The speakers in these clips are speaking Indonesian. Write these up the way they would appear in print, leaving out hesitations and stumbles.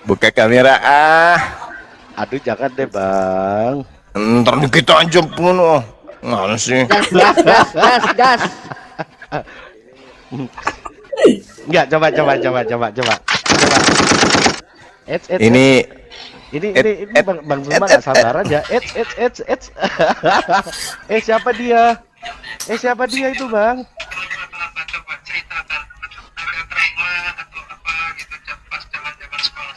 Buka kamera ah. Aduh jangan deh bang. Ntar kita aja pun mana sih? Gas. Enggak, coba. Ini Ini Bang Zuma nggak sabar aja. Siapa dia? Siapa dia itu bang? Coba ceritakan ada trauma atau apa gitu pas zaman sekolah.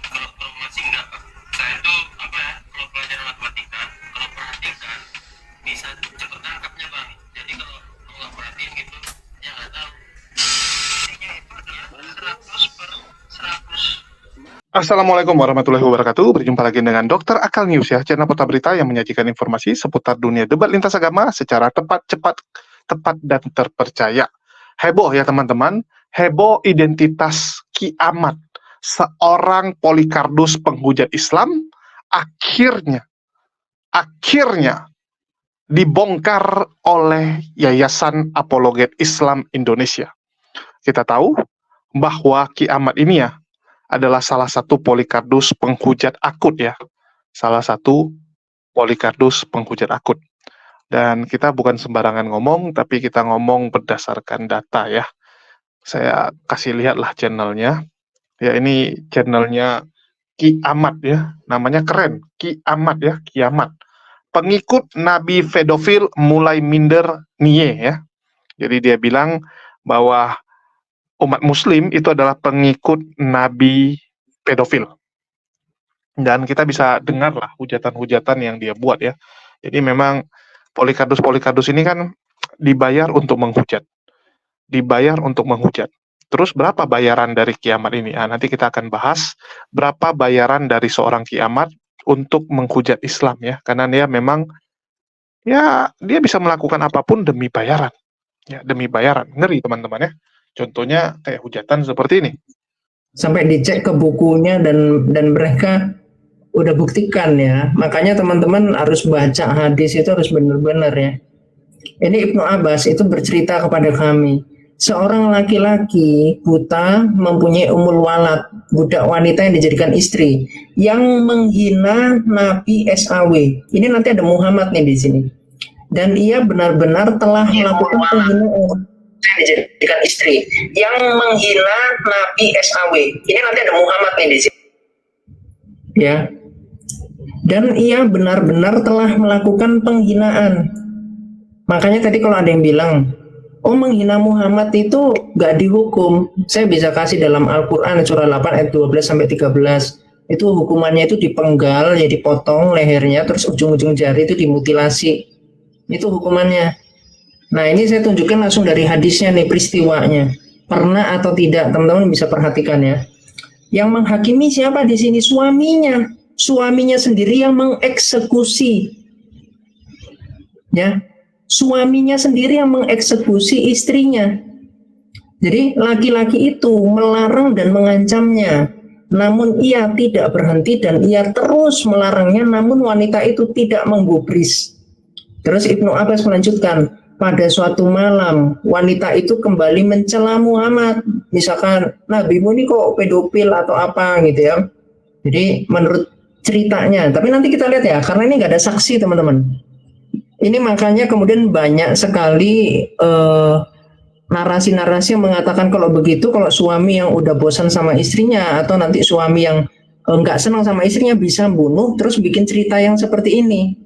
Kalau masih enggak, saya tuh apa ya, kalau pelajaran matematika kalau perhatikan bisa cepet nangkapnya bang. Jadi kalau nggak perhatiin gitu ya nggak tahu. Intinya itu adalah 100/100. Assalamualaikum warahmatullahi wabarakatuh. Berjumpa lagi dengan Dr. Akal News ya, channel Portal Berita yang menyajikan informasi seputar dunia debat lintas agama secara tepat, dan terpercaya. Heboh ya teman-teman, heboh identitas kiamat. Seorang Polycarpus penghujat Islam akhirnya dibongkar oleh Yayasan Apologet Islam Indonesia. Kita tahu bahwa kiamat ini ya adalah salah satu Polycarpus penghujat akut ya. Salah satu Polycarpus penghujat akut. Dan kita bukan sembarangan ngomong, tapi kita ngomong berdasarkan data ya. Saya kasih lihatlah channelnya. Ya ini channelnya Kiamat ya. Namanya keren, Kiamat ya, Kiamat. Pengikut Nabi pedofil mulai minder niye ya. Jadi dia bilang bahwa umat muslim itu adalah pengikut nabi pedofil. Dan kita bisa dengarlah hujatan-hujatan yang dia buat ya. Jadi memang Polycarpus ini kan dibayar untuk menghujat. Terus berapa bayaran dari kiamat ini? Nah, nanti kita akan bahas berapa bayaran dari seorang kiamat untuk menghujat Islam ya. Karena dia memang ya dia bisa melakukan apapun demi bayaran. Ya, demi bayaran. Ngeri teman-teman ya. Contohnya kayak hujatan seperti ini. Sampai dicek ke bukunya dan mereka udah buktikan ya. Makanya teman-teman harus baca hadis itu harus benar-benar ya. Ini Ibnu Abbas itu bercerita kepada kami. Seorang laki-laki buta mempunyai umul walad, budak wanita yang dijadikan istri, yang menghina Nabi SAW. Ini nanti ada Muhammad nih di sini. Dan ia benar-benar telah melakukan penghinaan. Dijadikan istri yang menghina Nabi SAW. Ini nanti ada Muhammad nih di sini. Ya. Dan ia benar-benar telah melakukan penghinaan. Makanya tadi kalau ada yang bilang, oh menghina Muhammad itu gak dihukum. Saya bisa kasih dalam Al-Quran surah 8 ayat 12-13. Itu hukumannya itu dipenggal, ya dipotong lehernya, terus ujung-ujung jari itu dimutilasi. Itu hukumannya. Nah ini saya tunjukkan langsung dari hadisnya nih peristiwanya. Pernah atau tidak teman-teman bisa perhatikan ya. Yang menghakimi siapa di sini? Suaminya. Suaminya sendiri yang mengeksekusi. Ya. Suaminya sendiri yang mengeksekusi istrinya. Jadi laki-laki itu melarang dan mengancamnya. Namun ia tidak berhenti dan ia terus melarangnya, namun wanita itu tidak menggubris. Terus Ibnu Abbas melanjutkan, pada suatu malam wanita itu kembali mencela Muhammad, misalkan nabimu ini kok pedofil atau apa gitu ya. Jadi menurut ceritanya, tapi nanti kita lihat ya, karena ini nggak ada saksi teman-teman. Ini makanya kemudian banyak sekali narasi-narasi yang mengatakan kalau begitu, kalau suami yang udah bosan sama istrinya atau nanti suami yang nggak senang sama istrinya bisa bunuh, terus bikin cerita yang seperti ini.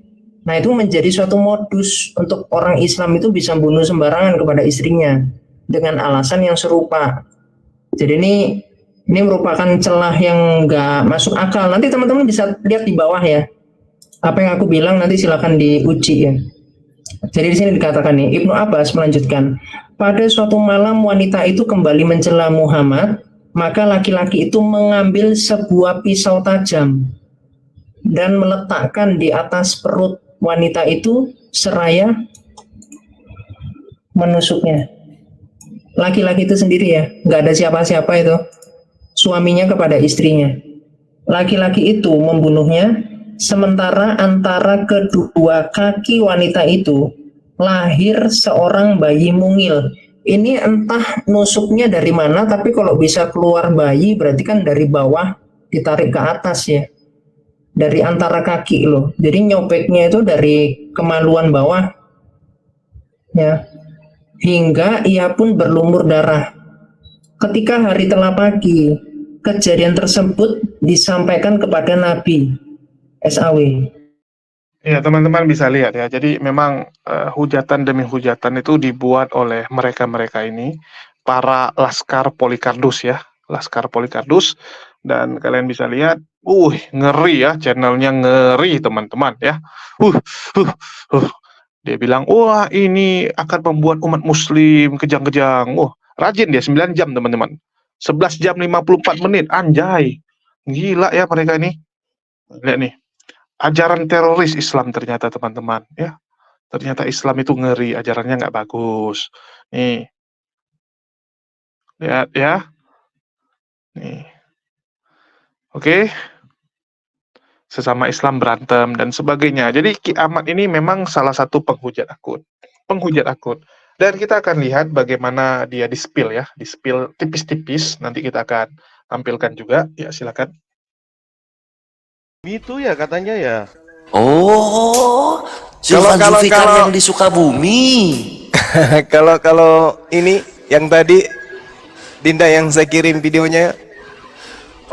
Nah itu menjadi suatu modus untuk orang Islam itu bisa bunuh sembarangan kepada istrinya dengan alasan yang serupa. Jadi ini merupakan celah yang nggak masuk akal. Nanti teman-teman bisa lihat di bawah ya. Apa yang aku bilang nanti silakan diuji ya. Jadi di sini dikatakan nih, Ibnu Abbas melanjutkan, pada suatu malam wanita itu kembali mencela Muhammad, maka laki-laki itu mengambil sebuah pisau tajam dan meletakkan di atas perut wanita itu seraya menusuknya. Laki-laki itu sendiri ya, nggak ada siapa-siapa itu. Suaminya kepada istrinya. Laki-laki itu membunuhnya, sementara antara kedua kaki wanita itu lahir seorang bayi mungil ini entah nusuknya dari mana, tapi kalau bisa keluar bayi berarti kan dari bawah ditarik ke atas ya, dari antara kaki loh. Jadi nyopeknya itu dari kemaluan bawah ya, hingga ia pun berlumur darah. Ketika hari telah pagi, kejadian tersebut disampaikan kepada Nabi SAW. Ya, teman-teman bisa lihat ya. Jadi memang hujatan demi hujatan itu dibuat oleh mereka-mereka ini, para Laskar Polikardus ya, Laskar Polikardus. Dan kalian bisa lihat, ngeri ya, channelnya ngeri teman-teman ya. Uh, uh, uh. Dia bilang, wah ini akan membuat umat muslim kejang-kejang. Rajin dia 9 jam teman-teman. 11 jam 54 menit, anjay. Gila ya mereka ini. Lihat nih. Ajaran teroris Islam ternyata teman-teman ya, ternyata Islam itu ngeri, ajarannya nggak bagus. Nih lihat ya, nih oke, sesama Islam berantem dan sebagainya. Jadi Ki Ahmad ini memang salah satu penghujat akun, dan kita akan lihat bagaimana dia di-spill ya, di-spill tipis-tipis. Nanti kita akan tampilkan juga ya, silakan. Itu ya katanya ya. Oh, Zulfan Zulfikar yang di Sukabumi. Kalau ini yang tadi Dinda yang saya kirim videonya,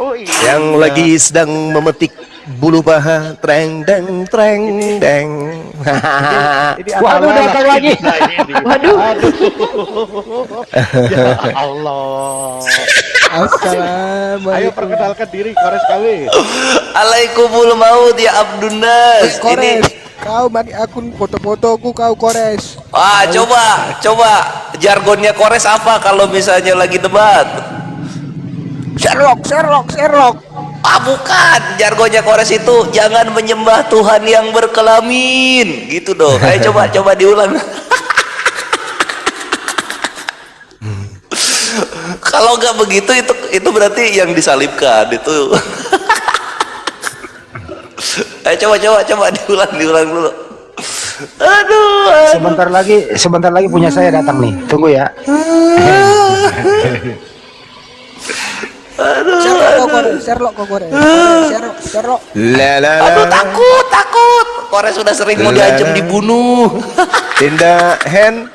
Oh iya. yang lagi sedang memetik bulu paha, treng deng treng deng. Ini Waduh, datang lagi. Waduh. Ya Allah. Assalamualaikum. Ayo perkenalkan diri Kores KW. Alaikumul maut ya Abdunas. Kores, kau mani akun foto-fotoku kau Kores. Wah, coba jargonnya Kores apa kalau misalnya lagi debat? Sherlock. Ah, bukan, jargonnya Kores itu jangan menyembah Tuhan yang berkelamin. Gitu dong. Ayo coba diulang. Kalau nggak begitu itu berarti yang disalibkan itu. Ayo coba diulang dulu. Aduh. Sebentar lagi punya saya datang nih. Tunggu ya. Sherlock Kores. Aduh, takut. Kores sudah sering mau diancam dibunuh. Dinda Hen,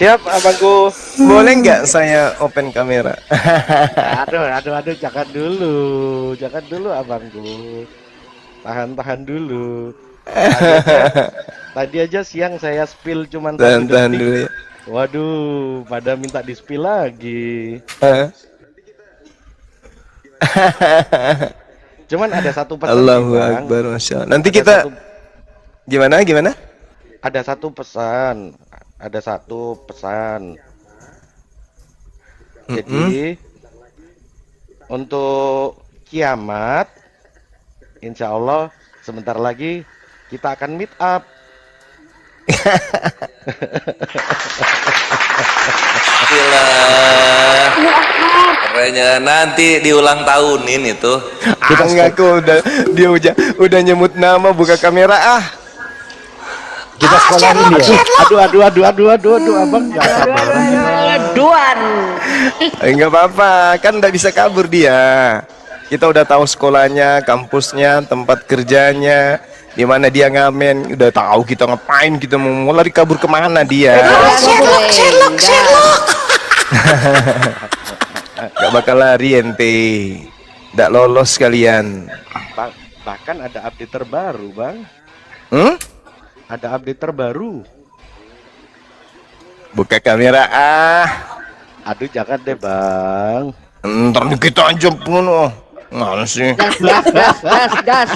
Siap abangku. boleh nggak saya open kamera? Aduh, jangan dulu abangku. Tahan dulu. Tadi aja siang saya spill cuman 1 Tahan detik. dulu ya. Waduh, pada minta di spill lagi. Cuman ada satu pesan nih, Allahu Bang. Akbar, Masya Allah. Nanti Ada kita satu- gimana? ada satu pesan. Jadi untuk kiamat, insya Allah sebentar lagi kita akan meet up. Gila. Kerennya nanti diulang tahunin itu. Kita ngaku dia udah nyebut nama, buka kamera ah. Kita sekolahin dia. Aduh, abang nggak sabar. Enggak apa-apa, kan nggak bisa kabur dia. Kita udah tahu sekolahnya, kampusnya, tempat kerjanya, di mana dia ngamen, udah tahu kita ngapain, kita mau lari kabur kemana dia. Sherlock. Gak bakal lari ente, nggak lolos kalian. Bahkan ada update terbaru, Bang. Ada update terbaru. Buka kamera ah. Aduh, jangan deh, Bang. Ntar kita aja pun mana sih? Gas.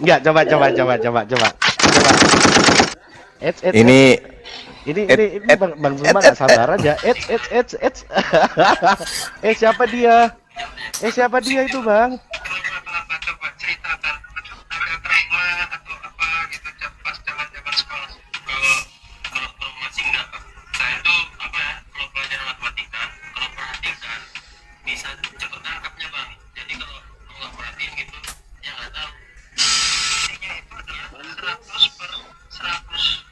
Enggak, coba. Ini Ini Bang Zuma nggak sabar aja. Siapa dia itu, Bang? Kenapa coba ceritakan ada trauma atau apa gitu pas zaman sekolah. Kalau masih enggak, saya tuh apa ya, kalau pelajaran matematika kalau perhatikan bisa cepet nangkapnya Bang. Jadi kalau nggak perhatiin gitu ya nggak tahu. Intinya itu adalah 100/100.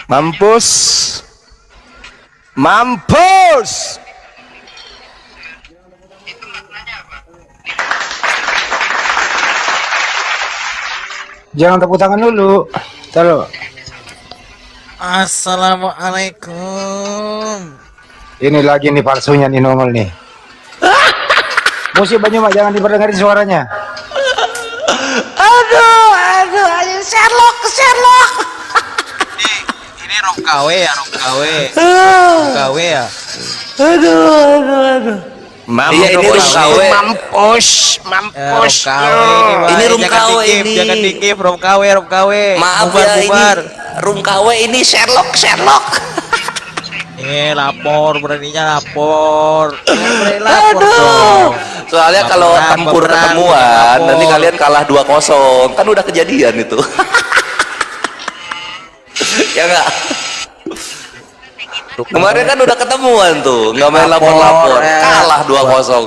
Mampus. Mampus. Itu maknanya apa? Jangan tepuk tangan dulu. Taruh. Assalamualaikum. Ini lagi nih palsunya nih nongol nih. Musik Banyumas jangan diperdengarin suaranya. Aduh, Sherlock. Ini Rob KW ya, Rob KW. KW ya. Aduh. Mampus. Iya, ini room KW. Mampus. Rob Mampus. KW Ini room jangan KW di-keep, ini. jangan di-keep, Rob KW. Maaf bubar, ya, bubar. ini room KW ini Sherlock. Lapor, beraninya lapor. Berani lapor dong. Soalnya kalau Laporan, tempur laporan, ketemuan, lapor. nanti kalian kalah 2-0. Kan udah kejadian itu. Ya enggak? Kemarin kan udah ketemuan tuh, nggak main lapor-lapor, kalah 2-0.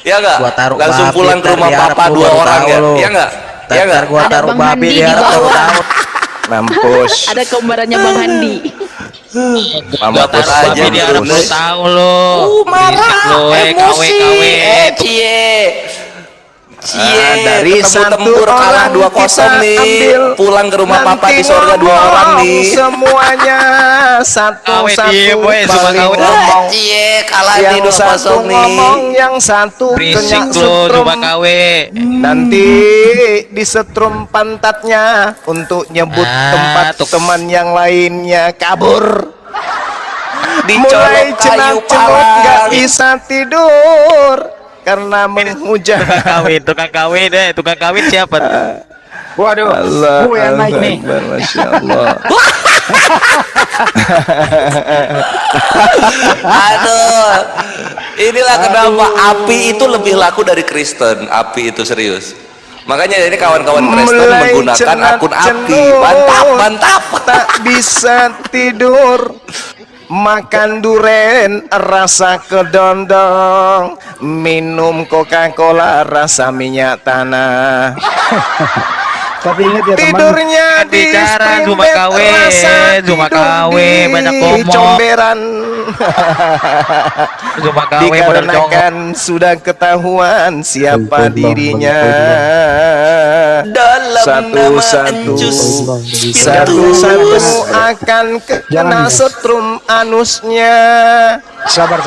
Ya enggak? Gua taruh Langsung babi, pulang ke ntar rumah di harap papa lu 2 baru orang tahu ya? lu. Ya enggak? Ya enggak? Gua Ada taruh Bang babi Handi di di harap bawah. baru tahu. Mampus. Ada kembarannya Bang Handi. Gua Mampus taruh babi di harap mampus. lu tahu lu. Marah, Berisik lu, emosi, KW. cie, dari ketemu satu tempur kalah orang 2-0 kita nih, ambil. pulang ke rumah papa Nanti di sorga 2 orang ngomong nih. semuanya Kawe satu-satu diem, woy, sama paling kawe. ngomong. Cie, kalah nih Yang 2-0 satu nih. ngomong, yang satu Berisik kenyang lu, setrum. coba KW. Nanti disetrum pantatnya untuk nyebut tempat tuh. teman yang lainnya kabur. Mulai Dicolok kayu cenak-cenut gak palang. bisa tidur karena menghujat. Tukang kawin deh, tukang kawin siapa? Waduh, Allah, gue yang naik nih. Akbar, Masya Allah. Aduh, inilah kenapa api itu lebih laku dari Kristen. Api itu serius. Makanya ini kawan-kawan Kristen Mulai menggunakan akun api. cenut-cenut, Mantap. tak bisa tidur, makan duren rasa kedondong, minum Coca-Cola rasa minyak tanah. Tapi ingat ya teman, Tidurnya di Bicara cuma spring bed, KW, rasa cuma tidur KW, di banyak ngomong. comberan. Cuma KW model congok. Dikarenakan sudah ketahuan siapa dirinya. Dalam nama Satu-satu, Encus satu-satu akan kena Jangan, Mas. setrum anusnya. sabar.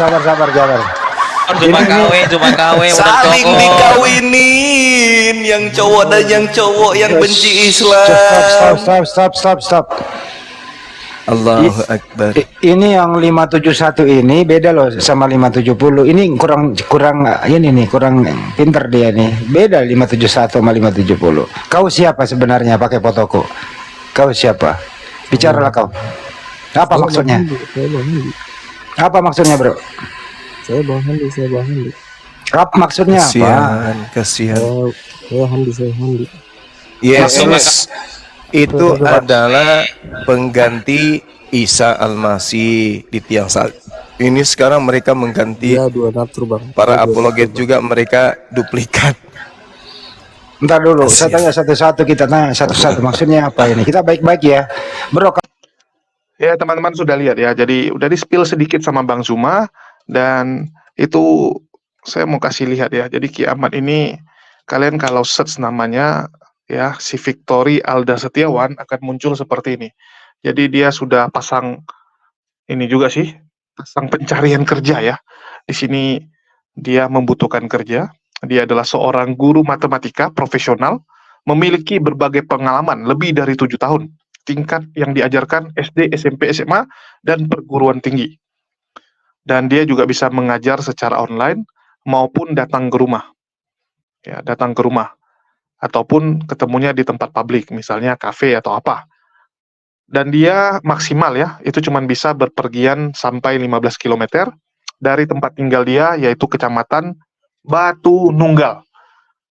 Cuma KW model saling congok. dikawinin, yang cowok dan yang cowok yang benci Islam. Stop. Allahu Akbar. Ini yang 571 ini beda loh sama 570. Ini kurang ini nih, kurang pinter dia nih. Beda 571 sama 570. Kau siapa sebenarnya pakai fotoku? Kau siapa? Bicaralah kau. Apa maksudnya? Apa maksudnya, Bro? Saya Bang Handi. Apa maksudnya apa? Kasihan. Saya Handi. Yesus itu adalah pengganti Isa Al-Masih di tiang salib. Ini sekarang mereka mengganti Iya, 2 nafsu Bang. para apologet juga, mereka duplikat. Bentar dulu, saya tanya satu-satu, kita tanya satu-satu. Maksudnya apa ini? Kita baik-baik ya, Bro. Ya, teman-teman sudah lihat ya. Jadi udah di-spill sedikit sama Bang Zuma, dan itu saya mau kasih lihat ya. Jadi kiamat ini kalian kalau search namanya ya, si Victory Alda Setiawan akan muncul seperti ini. Jadi dia sudah pasang ini juga sih, pasang pencarian kerja ya. Di sini dia membutuhkan kerja. Dia adalah seorang guru matematika profesional, memiliki berbagai pengalaman lebih dari 7 tahun. Tingkat yang diajarkan SD, SMP, SMA, dan perguruan tinggi. Dan dia juga bisa mengajar secara online maupun datang ke rumah. Ya, datang ke rumah. Ataupun ketemunya di tempat publik, misalnya kafe atau apa. Dan dia maksimal ya, itu cuma bisa berpergian sampai 15 km dari tempat tinggal dia, yaitu Kecamatan Batu Nunggal.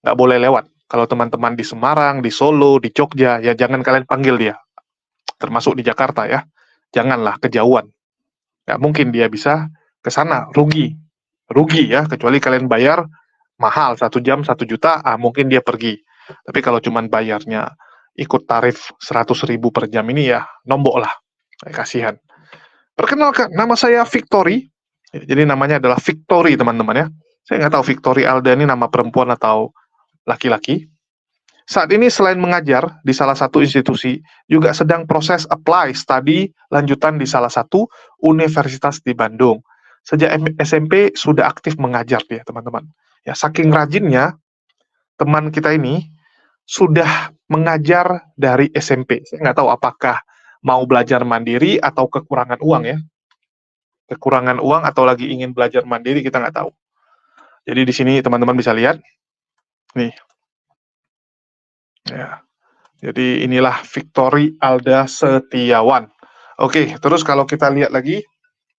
Nggak boleh lewat. Kalau teman-teman di Semarang, di Solo, di Jogja, ya jangan kalian panggil dia. Termasuk di Jakarta ya. Janganlah kejauhan. Nggak mungkin dia bisa ke sana, rugi ya, kecuali kalian bayar mahal 1 jam 1 juta, mungkin dia pergi. Tapi kalau cuman bayarnya ikut tarif 100.000 per jam ini ya nombok lah. Kasihan. Perkenalkan, nama saya Victory. Jadi namanya adalah Victory, teman-teman ya. Saya nggak tahu Victory Alda ini nama perempuan atau laki-laki. Saat ini selain mengajar di salah satu institusi, juga sedang proses apply studi lanjutan di salah satu universitas di Bandung. Sejak SMP sudah aktif mengajar dia, teman-teman. Ya, saking rajinnya, teman kita ini sudah mengajar dari SMP. Saya nggak tahu apakah mau belajar mandiri atau kekurangan uang ya. Kekurangan uang atau lagi ingin belajar mandiri, kita nggak tahu. Jadi di sini teman-teman bisa lihat. Nih. Ya. Jadi inilah Victory Alda Setiawan. Oke, terus kalau kita lihat lagi,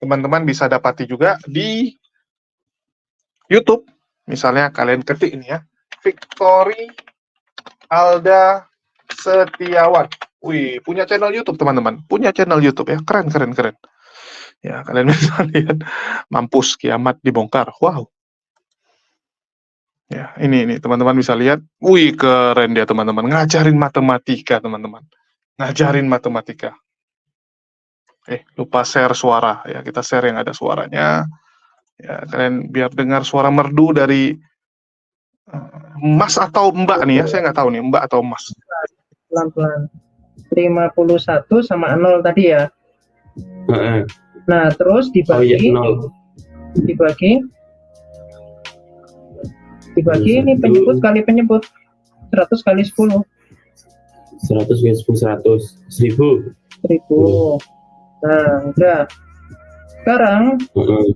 teman-teman bisa dapati juga di YouTube. Misalnya kalian ketik ini ya, Victory Alda Setiawan. Wih, punya channel YouTube teman-teman. Punya channel YouTube ya, keren. Ya, kalian bisa lihat, mampus kiamat dibongkar. Wow. Ya, ini teman-teman bisa lihat. Wih, keren dia teman-teman. Ngajarin matematika, teman-teman. Ngajarin matematika. Lupa share suara. Ya, kita share yang ada suaranya. Ya, kalian biar dengar suara merdu dari Mas atau Mbak nih ya. Saya nggak tahu nih, Mbak atau Mas. Pelan-pelan. 51 sama 0 tadi ya. Nah, terus dibagi. Dibagi ini penyebut kali penyebut. 100 kali 10. 100 kali 10, 100. 1000. Nah, udah. Sekarang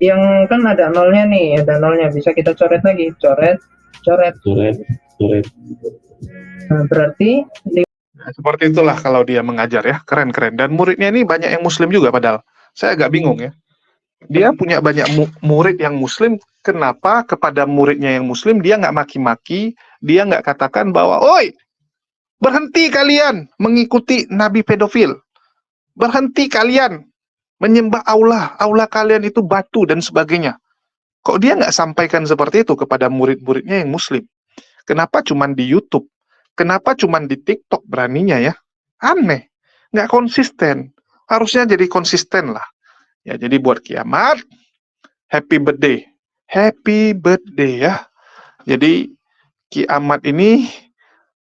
yang kan ada nolnya nih, ada nolnya, bisa kita coret lagi, coret. Nah, berarti seperti itulah kalau dia mengajar ya, keren. Dan muridnya ini banyak yang Muslim juga padahal. Saya agak bingung ya. Dia punya banyak murid yang Muslim, kenapa kepada muridnya yang Muslim dia nggak maki-maki, dia nggak katakan bahwa, oi, berhenti kalian mengikuti nabi pedofil, berhenti kalian menyembah Allah kalian itu batu dan sebagainya. Kok dia nggak sampaikan seperti itu kepada murid-muridnya yang Muslim? Kenapa cuman di YouTube? Kenapa cuman di TikTok beraninya ya? Aneh, nggak konsisten. Harusnya jadi konsisten lah. Ya, jadi buat kiamat, happy birthday ya. Jadi kiamat ini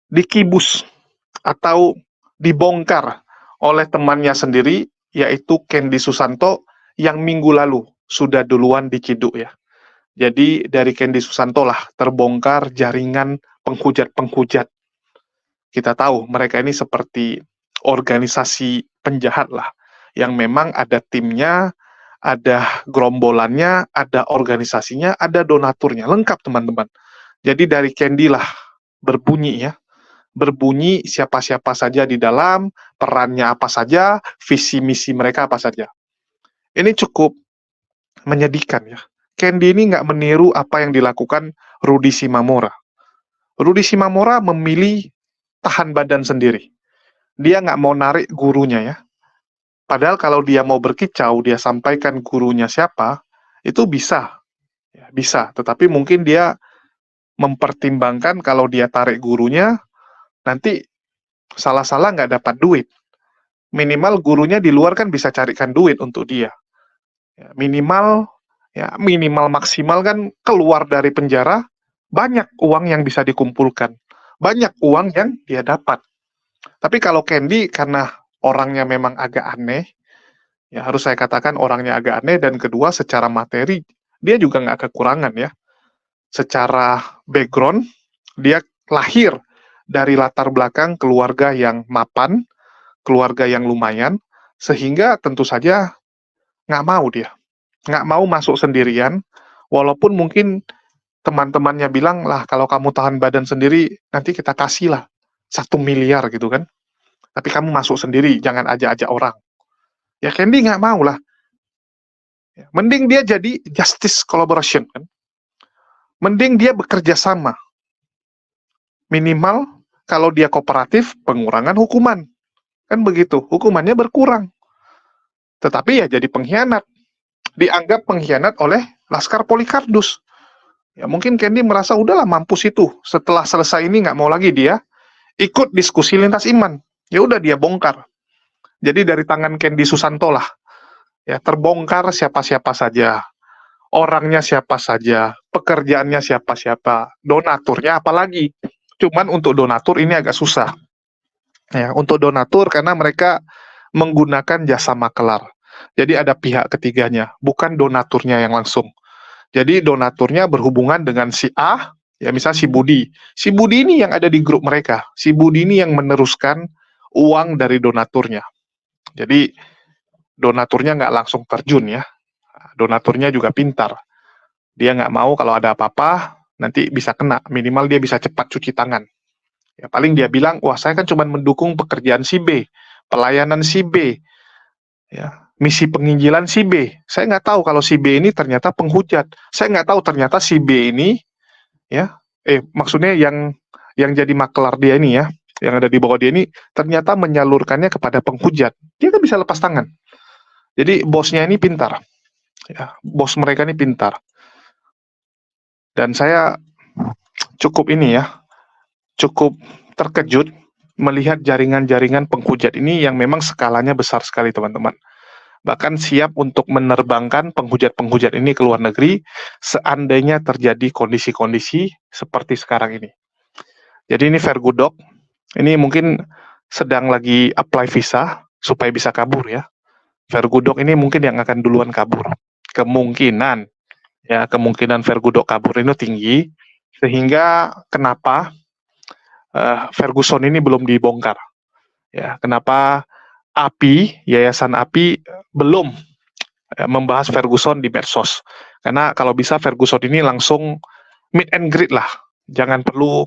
dikibus atau dibongkar oleh temannya sendiri, yaitu Candy Susanto yang minggu lalu sudah duluan diciduk ya. Jadi dari Candy Susanto lah terbongkar jaringan penghujat-penghujat. Kita tahu mereka ini seperti organisasi penjahat lah, yang memang ada timnya, ada gerombolannya, ada organisasinya, ada donaturnya, lengkap teman-teman. Jadi dari Candy lah berbunyi ya, berbunyi siapa-siapa saja di dalam, perannya apa saja, visi misi mereka apa saja. Ini cukup menyedihkan ya. Candy ini nggak meniru apa yang dilakukan Rudy Simamora. Rudy Simamora memilih tahan badan sendiri. Dia nggak mau narik gurunya ya. Padahal kalau dia mau berkicau, dia sampaikan gurunya siapa, itu bisa. Ya, bisa, tetapi mungkin dia mempertimbangkan kalau dia tarik gurunya, nanti salah-salah nggak dapat duit. Minimal gurunya di luar kan bisa carikan duit untuk dia. Ya, minimal maksimal kan keluar dari penjara, banyak uang yang bisa dikumpulkan. Banyak uang yang dia dapat. Tapi kalau Candy, karena orangnya memang agak aneh, ya harus saya katakan orangnya agak aneh, dan kedua secara materi, dia juga nggak kekurangan ya. Secara background, dia lahir dari latar belakang keluarga yang mapan, keluarga yang lumayan, sehingga tentu saja nggak mau dia. Nggak mau masuk sendirian, walaupun mungkin teman-temannya bilang, lah kalau kamu tahan badan sendiri, nanti kita kasih lah 1 miliar gitu kan. Tapi kamu masuk sendiri, jangan ajak-ajak orang. Ya Candy nggak mau lah. Ya, mending dia jadi justice collaboration kan. Mending dia bekerja sama. Minimal kalau dia kooperatif, pengurangan hukuman. Kan begitu, hukumannya berkurang. Tetapi ya jadi pengkhianat. Dianggap pengkhianat oleh Laskar Polikardus. Ya mungkin Candy merasa udahlah mampus itu. Setelah selesai ini nggak mau lagi dia ikut diskusi lintas iman. Ya udah dia bongkar. Jadi dari tangan Kendi Susanto lah, ya terbongkar siapa-siapa saja, orangnya siapa saja, pekerjaannya siapa-siapa, donaturnya apalagi. Cuman untuk donatur ini agak susah. Ya, untuk donatur karena mereka menggunakan jasa makelar. Jadi ada pihak ketiganya, bukan donaturnya yang langsung. Jadi donaturnya berhubungan dengan si A, ya misal si Budi. Si Budi ini yang ada di grup mereka. Si Budi ini yang meneruskan uang dari donaturnya. Jadi donaturnya nggak langsung terjun ya. Donaturnya juga pintar. Dia nggak mau kalau ada apa-apa nanti bisa kena. Minimal dia bisa cepat cuci tangan. Ya paling dia bilang, wah saya kan cuma mendukung pekerjaan si B, pelayanan si B, ya misi penginjilan si B. Saya nggak tahu kalau si B ini ternyata penghujat. Saya nggak tahu ternyata si B ini, ya, maksudnya yang jadi makelar dia ini ya, yang ada di bawah dia ini ternyata menyalurkannya kepada penghujat. Dia kan bisa lepas tangan. Jadi bosnya ini pintar, ya, bos mereka ini pintar. Dan saya cukup ini ya, cukup terkejut melihat jaringan-jaringan penghujat ini yang memang skalanya besar sekali teman-teman. Bahkan siap untuk menerbangkan penghujat-penghujat ini ke luar negeri seandainya terjadi kondisi-kondisi seperti sekarang ini. Jadi ini Vergudok, ini mungkin sedang lagi apply visa supaya bisa kabur ya. Vergudok ini mungkin yang akan duluan kabur. Kemungkinan Vergudok kabur ini tinggi, sehingga kenapa Ferguson ini belum dibongkar. Ya, kenapa Yayasan API belum membahas Ferguson di medsos? Karena kalau bisa Ferguson ini langsung meet and greet lah. Jangan perlu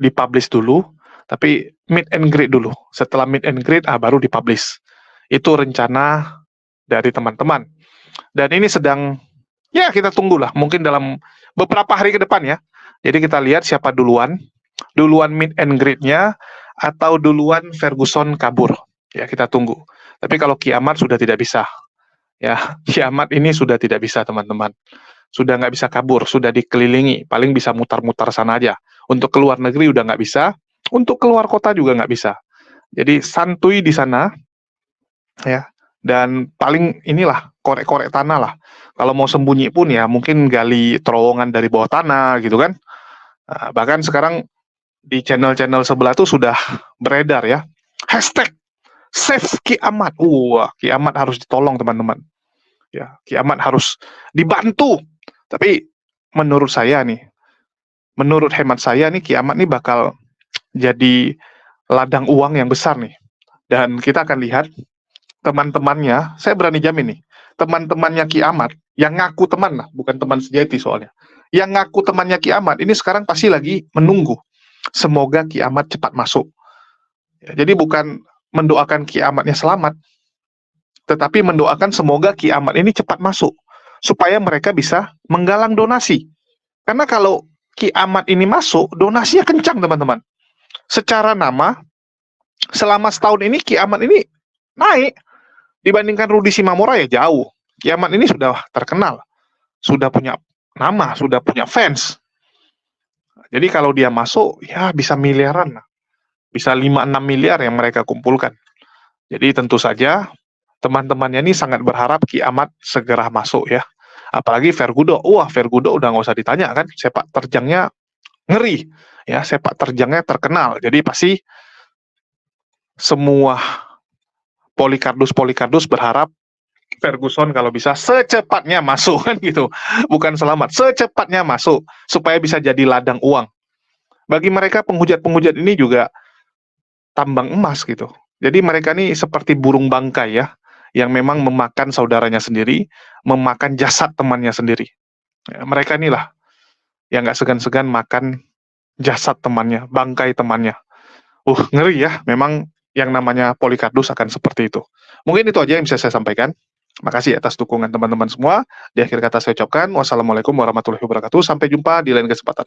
dipublish dulu, tapi meet and greet dulu. Setelah meet and greet, baru dipublish. Itu rencana dari teman-teman. Dan ini sedang, ya kita tunggulah. Mungkin dalam beberapa hari ke depan ya. Jadi kita lihat siapa duluan meet and greet-nya atau duluan Ferguson kabur. Ya, kita tunggu. Tapi kalau kiamat sudah tidak bisa. Ya, kiamat ini sudah tidak bisa, teman-teman. Sudah nggak bisa kabur, sudah dikelilingi. Paling bisa mutar-mutar sana aja. Untuk keluar negeri udah nggak bisa. Untuk keluar kota juga nggak bisa. Jadi santuy di sana. Ya, dan paling inilah, korek-korek tanah lah. Kalau mau sembunyi pun ya mungkin gali terowongan dari bawah tanah gitu kan. Bahkan sekarang di channel-channel sebelah tuh sudah beredar ya. Hashtag save kiamat. Wah, kiamat harus ditolong teman-teman. Ya, kiamat harus dibantu. Tapi menurut hemat saya nih kiamat nih bakal jadi ladang uang yang besar nih. Dan kita akan lihat teman-temannya, saya berani jamin nih, teman-temannya kiamat yang ngaku teman lah, bukan teman sejati soalnya. Yang ngaku temannya kiamat ini sekarang pasti lagi menunggu. Semoga kiamat cepat masuk. Ya, jadi bukan mendoakan kiamatnya selamat, tetapi mendoakan semoga kiamat ini cepat masuk, supaya mereka bisa menggalang donasi. Karena kalau kiamat ini masuk, donasinya kencang teman-teman. Secara nama, selama setahun ini kiamat ini naik. Dibandingkan Rudi Simamora ya jauh. Kiamat ini sudah terkenal, sudah punya nama, sudah punya fans. Jadi kalau dia masuk, ya bisa miliaran lah. Bisa 5-6 miliar yang mereka kumpulkan. Jadi tentu saja teman-temannya ini sangat berharap kiamat segera masuk ya. Apalagi Vergudo. Wah, Vergudo udah nggak usah ditanya kan. Sepak terjangnya ngeri. Ya, sepak terjangnya terkenal. Jadi pasti semua Polikardus berharap Ferguson kalau bisa secepatnya masuk kan gitu. Bukan selamat, secepatnya masuk supaya bisa jadi ladang uang. Bagi mereka penghujat-penghujat ini juga tambang emas gitu. Jadi mereka ini seperti burung bangkai ya, yang memang memakan saudaranya sendiri, memakan jasad temannya sendiri. Ya, mereka inilah yang nggak segan-segan makan jasad temannya, bangkai temannya. Ngeri ya, memang yang namanya Polikardus akan seperti itu. Mungkin itu aja yang bisa saya sampaikan. Makasih atas dukungan teman-teman semua. Di akhir kata saya ucapkan wassalamualaikum warahmatullahi wabarakatuh. Sampai jumpa di lain kesempatan.